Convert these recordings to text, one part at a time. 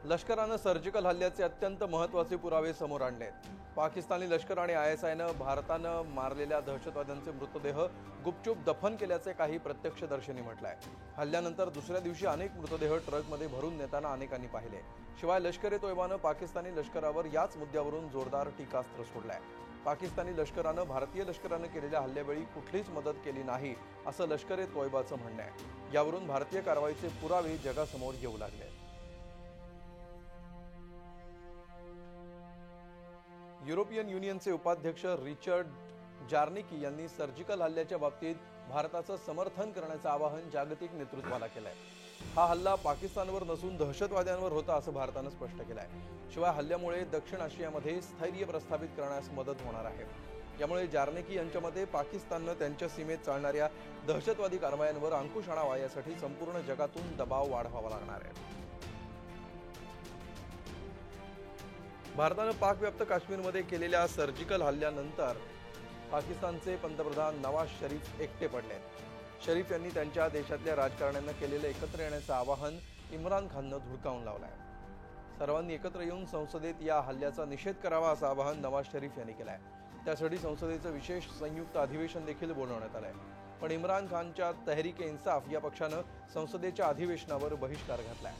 लष्करानं सर्जिकल हल्ल्याचे अत्यंत महत्त्वाचे पुरावे समोर आणलेत। पाकिस्तानी लष्कर आणि ISIनं भारतानं मारलेल्या दहशतवाद्यांचे मृतदेह गुपचूप दफन केल्याचे काही प्रत्यक्षदर्शींनी म्हटलंय। हल्ल्यानंतर दुसऱ्या दिवशी अनेक मृतदेह ट्रकमध्ये भरून नेताना अनेकांनी पाहिले। शिवाय लष्कर-ए-तोयबानं पाकिस्तानी लष्करावर याच मुद्द्यावरून जोरदार टीकास्त्र सोडलंय। पाकिस्तानी लष्करानं भारतीय लष्करानं केलेल्या हल्ल्यावेळी कुठलीच मदत केली नाही असं लष्कर-ए-तोयबाचं म्हणणं आहे। यावरून भारतीय कारवाईचे पुरावे जगासमोर येऊ लागले। युरोपियन युनियनचे उपाध्यक्ष रिचर्ड जार्निकी यांनी सर्जिकल हल्ल्याच्या बाबतीत भारताचं समर्थन करण्याचं आवाहन जागतिक नेतृत्वाला केलंय। हा हल्ला पाकिस्तानवर नसून दहशतवाद्यांवर होता असं भारतानं स्पष्ट केलंय। शिवाय हल्ल्यामुळे दक्षिण आशियामध्ये स्थैर्य प्रस्थापित करण्यास मदत होणार आहे। यामुळे जार्निकी यांच्या मते पाकिस्ताननं त्यांच्या सीमेत चालणाऱ्या दहशतवादी कारवायांवर अंकुश आणावा यासाठी संपूर्ण जगातून दबाव वाढवावा लागणार आहे। भारतानं पाकव्याप्त काश्मीरमध्ये केलेल्या सर्जिकल हल्ल्यानंतर पाकिस्तानचे पंतप्रधान नवाज शरीफ एकटे पडले। शरीफ यांनी त्यांच्या देशातल्या राजकारण्यांना केलेलं एकत्र येण्याचं आवाहन इम्रान खाननं धुडकावून लावलंय। सर्वांनी एकत्र येऊन संसदेत या हल्ल्याचा निषेध करावा असं आवाहन नवाज शरीफ यांनी केलंय। त्यासाठी संसदेचं विशेष संयुक्त अधिवेशन देखील बोलवण्यात आलंय। पण इम्रान खानच्या तहरीक-ए-इन्साफ या पक्षानं संसदेच्या अधिवेशनावर बहिष्कार घातलाय।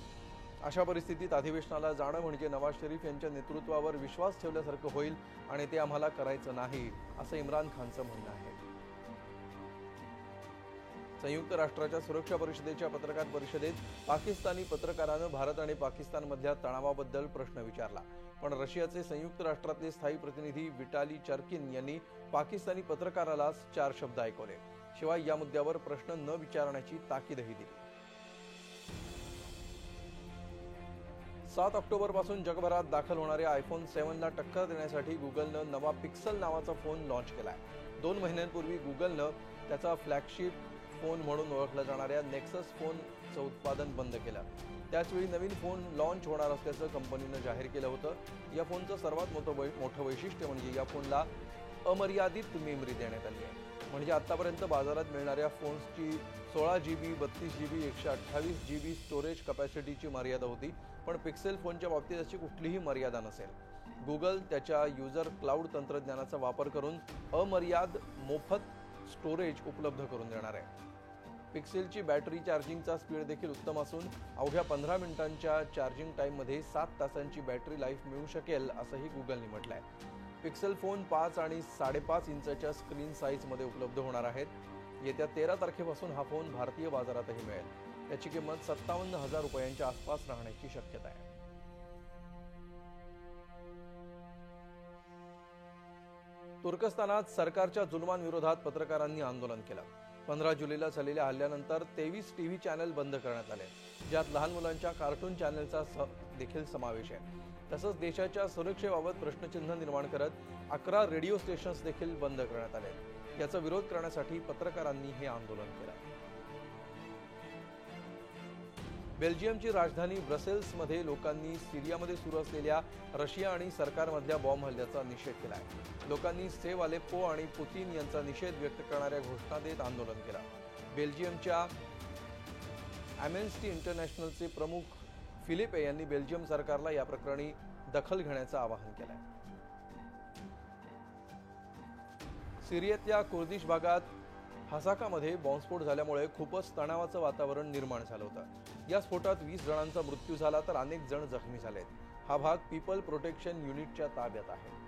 अशा परिस्थितीत अधिवेशनाला जाणं म्हणजे नवाज शरीफ यांच्या नेतृत्वावर विश्वास ठेवल्यासारखं होईल आणि ते आम्हाला करायचं नाही असं इम्रान खानचं म्हणणं आहे। संयुक्त राष्ट्राच्या सुरक्षा परिषदेच्या पत्रकार परिषदेत पाकिस्तानी पत्रकारानं भारत आणि पाकिस्तानमधल्या तणावाबद्दल प्रश्न विचारला। पण रशियाचे संयुक्त राष्ट्रातले स्थायी प्रतिनिधी विटाली चर्किन यांनी पाकिस्तानी पत्रकाराला 4 शब्द ऐकवले। शिवाय या मुद्द्यावर प्रश्न न विचारण्याची ताकीदही दिली। 7 ऑक्टोबरपासून जगभरात दाखल होणाऱ्या आयफोन 7ला टक्कर देण्यासाठी गुगलनं नवा पिक्सल नावाचा फोन लॉन्च केलाय। 2 महिन्यांपूर्वी गुगलनं त्याचा फ्लॅगशिप फोन म्हणून ओळखला जाणाऱ्या नेक्सस फोनचं उत्पादन बंद केलं। त्याचवेळी नवीन फोन लॉन्च होणार असल्याचं कंपनीनं जाहीर केलं होतं। या फोनचं सर्वात मोठं वैशिष्ट्य म्हणजे या फोनला अमर्यादित मेमरी देण्यात आली आहे। म्हणजे आतापर्यंत बाजारात मिळणाऱ्या फोन्सची 16 GB, 32 GB, 128 GB स्टोरेज कॅपॅसिटीची मर्यादा होती, पण पिक्सेल फोनच्या बाबतीत अशी कुठलीही मर्यादा नसेल। गुगल त्याच्या युजर क्लाउड तंत्रज्ञानाचा वापर करून अमर्याद मोफत स्टोरेज उपलब्ध करून देणार आहे। पिक्सेलची बॅटरी चार्जिंगचा स्पीड देखील उत्तम असून अवघ्या 15 मिनिटांच्या चार्जिंग टाइममध्ये 7 तासांची बॅटरी लाईफ मिळू शकेल असंही गुगलने म्हटलंय। पिक्सेल फोन 5 आणि 5.5 इंचाच्या स्क्रीन साईजमध्ये उपलब्ध होणार आहेत। येत्या 13 तारखेपासून हा फोन भारतीय बाजारातही मिळेल। त्याची किंमत 57,000 रुपयांच्या आसपास राहण्याची शक्यता आहे। तुर्कस्तानात सरकारच्या जुलमांविरोधात पत्रकारांनी आंदोलन केलं। 15 जुलैला झालेल्या हल्ल्यानंतर 23 टीव्ही चॅनल बंद करण्यात आले, ज्यात लहान मुलांच्या कार्टून चॅनलचा देखील समावेश आहे। तसंच देशाच्या सुरक्षेबाबत प्रश्नचिन्ह निर्माण करत 11 रेडिओ स्टेशन्स देखील बंद करण्यात आले। याचा विरोध करण्यासाठी पत्रकारांनी हे आंदोलन केलं। बेल्जियमची राजधानी ब्रसेल्समध्ये लोकांनी सिरियामध्ये सुरू असलेल्या रशिया आणि सरकारमधल्या बॉम्ब हल्ल्याचा निषेध केलाय। लोकांनी सेव्ह अलेप्पो आणि पुतीन यांचा निषेध व्यक्त करणाऱ्या घोषणा देत आंदोलन केलं। बेल्जियमच्या ॲम्नेस्टी इंटरनॅशनलचे प्रमुख फिलिपे यांनी बेल्जियम सरकारला या प्रकरणी दखल घेण्याचं आवाहन केलंय। सिरियातल्या कुर्दिश भागात हसाकामध्ये बॉम्बस्फोट झाल्यामुळे खूपच तणावाचं वातावरण निर्माण झालं होतं। या स्फोटात 20 जणांचा मृत्यू झाला तर अनेक जण जखमी झालेत। हा भाग पीपल प्रोटेक्शन युनिटच्या ताब्यात आहे।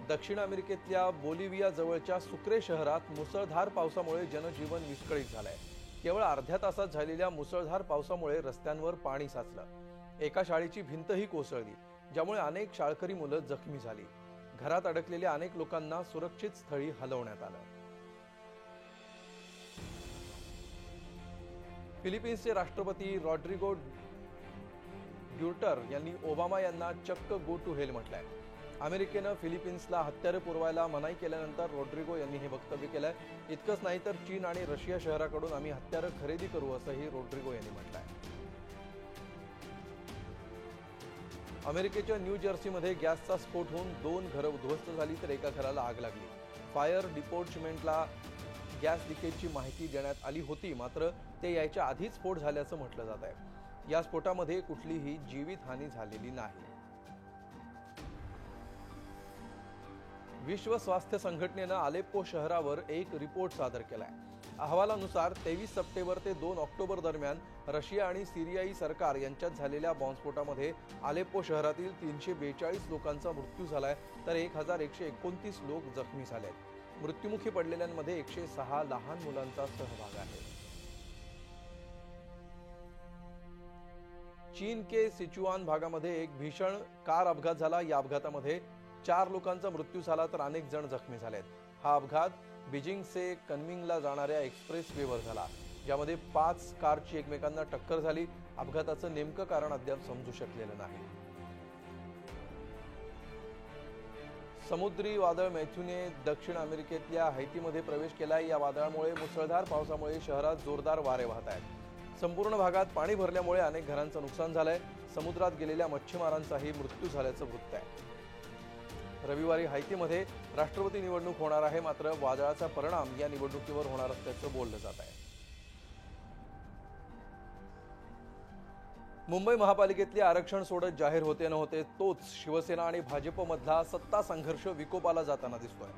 दक्षिण अमेरिकेतल्या बोलिव्हिया जवळच्या सुक्रे शहरात मुसळधार पावसामुळे जनजीवन विस्कळीत झालंय। केवळ अर्ध्या तासात झालेल्या मुसळधार पावसामुळे रस्त्यांवर पाणी साचलं। एका शाळेची भिंतही कोसळली, ज्यामुळे अनेक शाळकरी मुलं जखमी झाली। घरात अडकलेल्या अनेक लोकांना सुरक्षित स्थळी हलवण्यात आलं। फिलिपिन्सचे राष्ट्रपती रॉड्रिगो ड्युटर्टे यांनी ओबामा यांना चक्क गो टू हेल म्हटलंय। अमेरिकेनं फिलिपिन्सला हत्यारं पुरवायला मनाई केल्यानंतर रॉड्रिगो यांनी हे वक्तव्य केलंय। इतकंच नाही तर चीन आणि रशिया शहराकडून आम्ही हत्यारं खरेदी करू असंही रॉड्रिगो यांनी म्हटलंय। अमेरिकेच्या न्यू जर्सीमध्ये गॅसचा स्फोट होऊन 2 घरं उद्ध्वस्त झाली तर एका घराला आग लागली। फायर डिपार्टमेंटला गॅस लिकेजची माहिती देण्यात आली होती, मात्र ते यायच्या आधीच स्फोट झाल्याचं म्हटलं जात आहे। या स्फोटामध्ये कुठलीही जीवितहानी झालेली नाही। विश्व स्वास्थ्य संघटनेनं अलेप्पो शहरावर एक रिपोर्ट सादर केलाय। अहवालानुसार 23 सप्टेंबर ते 2 ऑक्टोबर दरम्यान रशिया आणि सिरियाई सरकार यांच्यात झालेल्या बॉम्बस्फोटामध्ये अलेप्पो शहरातील 342 लोकांचा मृत्यू झालाय, तर 1129 लोक जखमी झालेत। मृत्युमुखी पडलेल्यांमध्ये 106 लहान मुलांचा सहभाग आहे। चीन के सिचुआन भागामध्ये एक भीषण कार अपघात झाला। या अपघातामध्ये 4 लोकांचा मृत्यू झाला, तर अनेक जण जखमी झालेत। हा अपघात बीजिंग से कनमिंगला जाणाऱ्या एक्सप्रेस वेवर झाला, ज्यामध्ये 5 कारची एकमेकांना टक्कर झाली। अपघाताचं नेमकं कारण अद्याप समजू शकलेलं नाही। समुद्री वादळ मैथ्यूने दक्षिण अमेरिकेतल्या हैतीमध्ये प्रवेश केलाय। या वादळामुळे मुसळधार पावसामुळे शहरात जोरदार वारे वाहत आहेत। संपूर्ण भागात पाणी भरल्यामुळे अनेक घरांचं नुकसान झालंय। समुद्रात गेलेल्या मच्छीमारांचाही मृत्यू झाल्याचं वृत्त आहे। रविवारी हैतीमध्ये राष्ट्रपती निवडणूक होणार आहे, मात्र वादळाचा परिणाम या निवडणुकीवर होणार असल्याचं बोललं जात आहे। मुंबई महापालिकेतले आरक्षण सोडत जाहीर होते नव्हते, तोच शिवसेना आणि भाजपमधला सत्ता संघर्ष विकोपाला जाताना दिसतोय।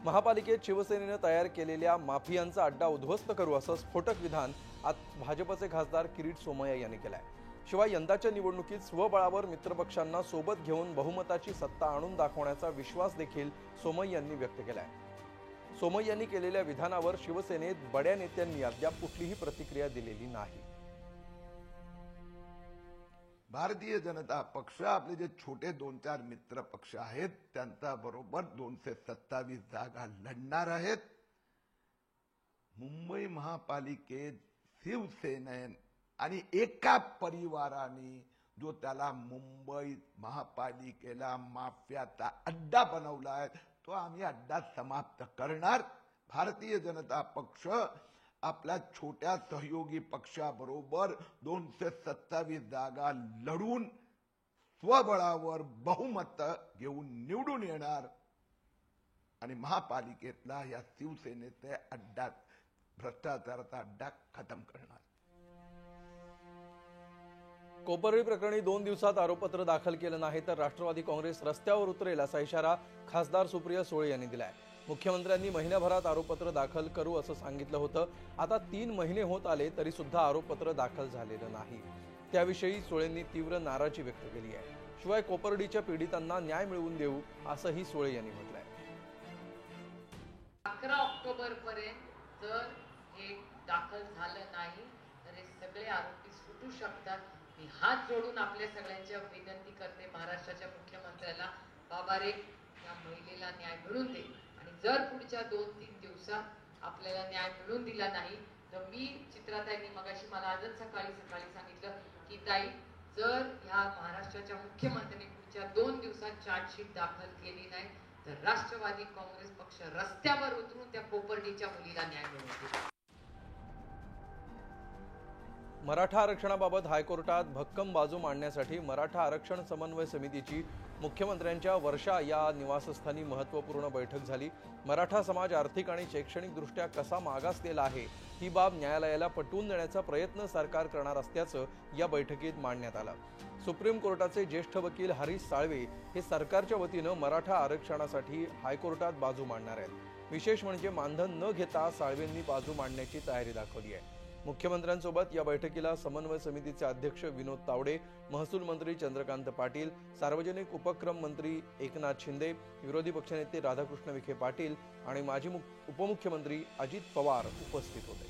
महापालिकेत शिवसेनेनं तयार केलेल्या माफियांचा अड्डा उद्ध्वस्त करू असं स्फोटक विधान आज भाजपचे खासदार किरीट सोमय्या यांनी केलंय। शिवाय यंदाच्या निवडणुकीत स्वबळावर मित्रपक्षांना सोबत घेऊन बहुमताची सत्ता आणून दाखवण्याचा विश्वास देखील सोमय्या यांनी व्यक्त केलाय। सोमय्या यांनी केलेल्या विधानावर शिवसेनेत बड्या नेत्यांनी अद्याप कुठलीही प्रतिक्रिया दिलेली नाही। भारतीय जनता पक्ष आपले जे छोटे 2-4 मित्र पक्ष आहेत त्यांचा बरोबर 227 जागा लढणार आहेत। मुंबई महापालिकेत शिवसेने आणि एका परिवाराने जो त्याला मुंबई महापालिकेला माफियाचा अड्डा बनवलाय, तो आम्ही अड्डा समाप्त करणार। भारतीय जनता पक्ष आपल्या छोट्या सहयोगी पक्षाबरोबर 227 जागा लढून स्वबळावर बहुमत घेऊन निवडून येणार आणि महापालिकेतला या शिवसेनेचे अड्डा, भ्रष्टाचाराचा अड्डा खतम करणार। कोपर्डी प्रकरणी 2 दिवसात आरोपपत्र दाखल केलं नाही तर राष्ट्रवादी काँग्रेस रस्त्यावर उतरेल असा इशारा खासदार सुप्रिया सुळे यांनी दिलाय। मुख्यमंत्र्यांनी महिन्याभरात आरोपपत्र दाखल करू असं सांगितलं होतं। आता 3 महिने होत आले तरी सुद्धा आरोपपत्र दाखल झालेलं नाही। त्याविषयी सुळेंनी तीव्र नाराजी व्यक्त केली आहे। शिवाय कोपर्डीच्या पीडितांना न्याय मिळवून देऊ असंही सुळे यांनी म्हटलंय। 11 ऑक्टोबर पर्यंत जर हे दाखल झालं नाही तर हे सगळे आरोपी सुटू शकतात। मी हात जोडून आपल्या सगळ्यांच्या विनंती करते महाराष्ट्राच्या मुख्यमंत्र्याला, बाबा रे या महिलेला न्याय मिळवून दे। आणि जर पुढच्या 2-3 दिवसात आपल्याला न्याय मिळवून दिला नाही तर मी चित्राताईंनी मगाशी मला आजच सकाळी सांगितलं की ताई, जर ह्या महाराष्ट्राच्या मुख्यमंत्र्यांनी पुढच्या 2 दिवसात चार्जशीट दाखल केली नाही तर राष्ट्रवादी काँग्रेस पक्ष रस्त्यावर उतरून त्या कोपर्डीच्या मुलीला न्याय मिळवून देईल। मराठा आरक्षणाबाबत हायकोर्टात भक्कम बाजू मांडण्यासाठी मराठा आरक्षण समन्वय समितीची मुख्यमंत्र्यांच्या वर्षा या निवासस्थानी महत्त्वपूर्ण बैठक झाली। मराठा समाज आर्थिक आणि शैक्षणिकदृष्ट्या कसा मागासलेला आहे ही बाब न्यायालयाला पटवून देण्याचा प्रयत्न सरकार करणार असल्याचं या बैठकीत मांडण्यात आलं। सुप्रीम कोर्टाचे ज्येष्ठ वकील हरीश साळवे हे सरकारच्या वतीनं मराठा आरक्षणासाठी हायकोर्टात बाजू मांडणार आहेत। विशेष म्हणजे मानधन न घेता साळवेंनी बाजू मांडण्याची तयारी दाखवली आहे। मुख्यमंत्र्यांसोबत या बैठकीला समन्वय समितीचे अध्यक्ष विनोद तावडे, महसूल मंत्री चंद्रकांत पाटील, सार्वजनिक उपक्रम मंत्री एकनाथ शिंदे, विरोधी पक्षनेते राधाकृष्ण विखे पाटील आणि माजी उपमुख्यमंत्री अजित पवार उपस्थित होते।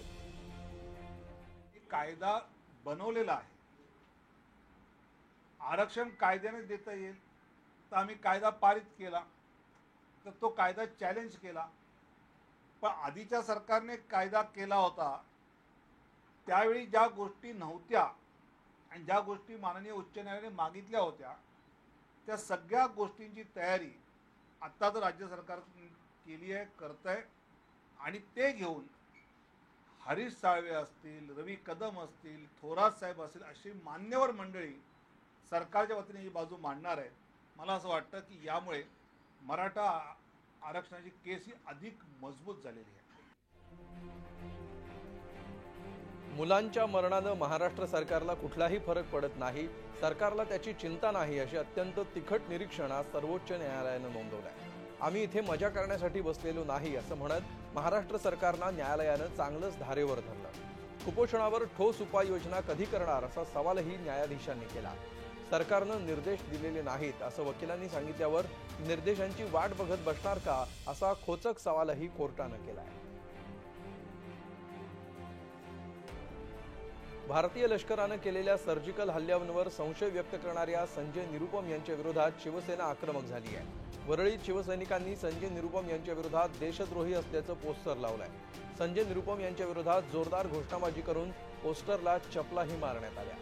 कायदा बनवलेला आहे, आरक्षण कायद्याने देता येईल तर आम्ही कायदा पारित केला तर तो कायदा चॅलेंज केला। पण आधीच्या सरकारने कायदा केला होता त्यावेळी ज्या गोष्टी नव्हत्या आणि ज्या गोष्टी माननीय उच्च न्यायालयाने मागितल्या होत्या त्या सगळ्या गोष्टींची तयारी आता तर राज्य सरकार केली आहे, करतंय। आणि ते घेऊन हरीश साळवे असतील, रवी कदम असतील, थोरात साहेब असतील अशी मान्यवर मंडळी सरकारच्या वतीने ही बाजू मांडणार आहेत। मला असं वाटतं की यामुळे मराठा आरक्षणाची केस ही अधिक मजबूत झालेली आहे। मुलांच्या मरणानं महाराष्ट्र सरकारला कुठलाही फरक पडत नाही, सरकारला त्याची चिंता नाही, असे अत्यंत तिखट निरीक्षण आज सर्वोच्च न्यायालयानं नोंदवलंय. आम्ही इथे मजा करण्यासाठी बसलेलो नाही असं म्हणत महाराष्ट्र सरकारनं न्यायालयानं चांगलंच धारेवर धरलं. कुपोषणावर ठोस उपाययोजना कधी करणार असा सवालही न्यायाधीशांनी केला. सरकारनं निर्देश दिलेले नाहीत असं वकिलांनी सांगितल्यावर निर्देशांची वाट बघत बसणार का असा खोचक सवालही कोर्टानं केलाय. भारतीय लष्करानं केलेल्या सर्जिकल हल्ल्यांवर संशय व्यक्त करणाऱ्या संजय निरुपम यांच्या विरोधात शिवसेना आक्रमक झाली आहे. वरळीत शिवसैनिकांनी संजय निरुपम यांच्या विरोधात देशद्रोही असल्याचं पोस्टर लावलंय. संजय निरुपम यांच्या विरोधात जोरदार घोषणाबाजी करून पोस्टरला चपलाही मारण्यात आल्या.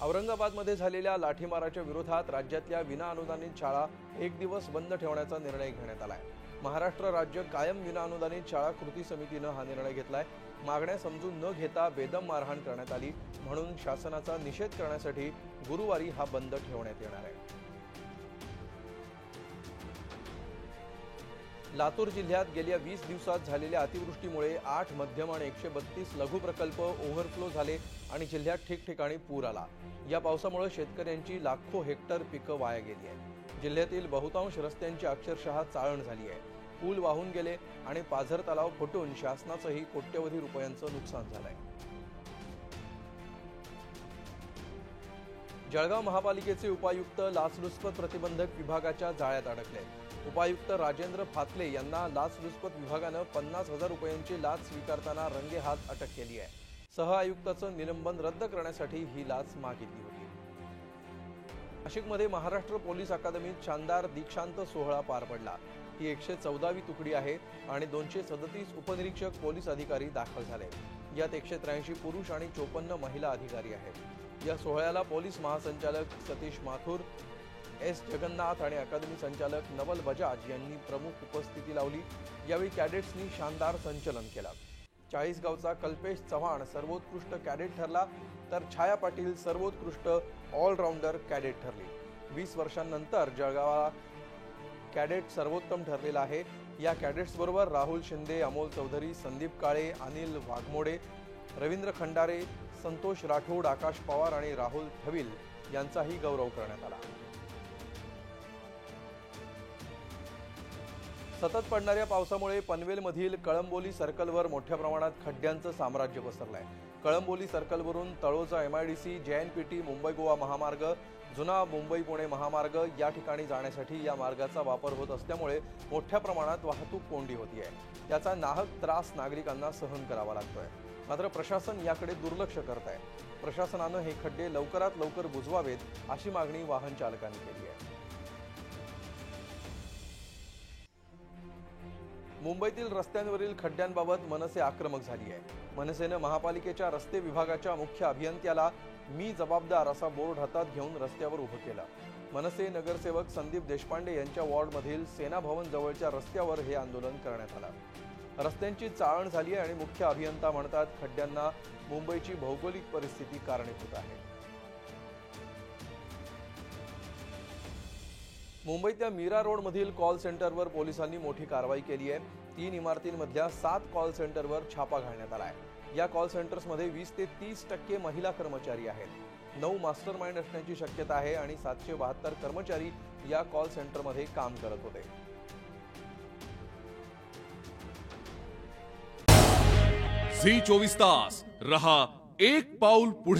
औरंगाबादमध्ये झालेल्या लाठीमाराच्या विरोधात राज्यातल्या विनाअनुदानित शाळा एक दिवस बंद ठेवण्याचा निर्णय घेण्यात आलाय. महाराष्ट्र राज्य कायम विनाअनुदानित शाळा कृती समितीनं हा निर्णय घेतलाय. मागण्या समजून न घेता बेदम मारहाण करण्यात आली, म्हणून शासनाचा निषेध करण्यासाठी गुरुवारी हा बंद ठेवण्यात येणार आहे. लातूर जिल्ह्यात गेल्या 20 दिवसात झालेल्या अतिवृष्टीमुळे 8 मध्यम आणि 132 लघु प्रकल्प ओव्हरफ्लो झाले आणि जिल्ह्यात ठिकठिकाणी पूर आला. या पावसामुळे शेतकऱ्यांची लाखो हेक्टर पिकं वाया गेली आहेत. जिल्ह्यातील बहुतांश रस्त्यांची अक्षरशः चाळण झाली आहे. पूल वाहून गेले आणि पाझर तलाव फुटून शासनाचंही कोट्यवधी रुपयांचं नुकसान झालंय. जळगाव महापालिकेचे उपायुक्त लाचलुचपत प्रतिबंधक विभागाच्या जाळ्यात अडकले. उपायुक्त राजेंद्र फातले यांना लाचलुचपत विभागानं 50,000 रुपयांची लाच स्वीकारताना रंगेहात अटक केली आहे. सहआयुक्ताचं निलंबन रद्द करण्यासाठी ही लाच मागितली होती. नाशिकमध्ये महाराष्ट्र पोलीस अकादमीत शानदार दीक्षांत सोहळा पार पडला. ही 114वी तुकडी आहे आणि 237 उपनिरीक्षक पोलीस अधिकारी दाखल झाले. यात 183 पुरुष आणि 54 महिला अधिकारी आहेत. या सोहळ्याला पोलीस महासंचालक सतीश माथुर, एस जगन्नाथ आणि अकादमी संचालक नवल बजाज यांनी प्रमुख उपस्थिती लावली. यावेळी कॅडेट्सनी शानदार संचलन केलं. 40 गावचा कल्पेश चव्हाण सर्वोत्कृष्ट कॅडेट ठरला, तर छाया पाटील सर्वोत्कृष्ट ऑलराऊंडर कॅडेट ठरली. 20 वर्षांनंतर जळगावला कॅडेट सर्वोत्तम ठरलेला आहे. या कॅडेट्सबरोबर राहुल शिंदे, अमोल चौधरी, संदीप काळे, अनिल वाघमोडे, रवींद्र खंडारे, संतोष राठोड, आकाश पवार आणि राहुल थविल यांचाही गौरव करण्यात आला. सतत पडणाऱ्या पावसामुळे पनवेलमधील कळंबोली सर्कलवर मोठ्या प्रमाणात खड्ड्यांचं साम्राज्य पसरलंय. कळंबोली सर्कलवरून तळोजा MIDC, JNPT, मुंबई गोवा महामार्ग, जुना मुंबई पुणे महामार्ग या ठिकाणी जाण्यासाठी या मार्गाचा वापर होत असल्यामुळे मोठ्या प्रमाणात वाहतूक कोंडी होतीये. याचा नाहक त्रास नागरिकांना सहन करावा लागतोय. मात्र प्रशासन याकडे दुर्लक्ष करत आहे. प्रशासनानं हे खड्डे लवकरात लवकर बुजवावेत अशी मागणी वाहन चालकांनी केली आहे. मुंबईतील रस्त्यांवरील खड्ड्यांबाबत मनसे आक्रमक झाली आहे. मनसेनं महापालिकेच्या रस्ते विभागाच्या मुख्य अभियंत्याला मी जबाबदार असा बोर्ड हातात घेऊन रस्त्यावर उभं केलं. मनसे नगरसेवक संदीप देशपांडे यांच्या वॉर्डमधील सेना भवन जवळच्या रस्त्यावर हे आंदोलन करण्यात आलं. रस्त्यांची चाळण झाली आहे आणि मुख्य अभियंता म्हणतात खड्ड्यांना मुंबईची भौगोलिक परिस्थिती कारणीभूत आहे. मुंबईतल्या मीरा रोडमधील कॉल सेंटरवर पोलिसांनी मोठी कारवाई केली आहे. 3 इमारतींमधल्या 7 कॉल सेंटरवर छापा घालण्यात आलाय. या कॉल सेंटर्समध्ये 20 ते 30% महिला कर्मचारी आहेत. 9 मास्टर माइंड असण्याची शक्यता आहे आणि 772 कर्मचारी या कॉल सेंटरमध्ये काम करत होते. झी 24 तास रहा एक पाऊल पुढे.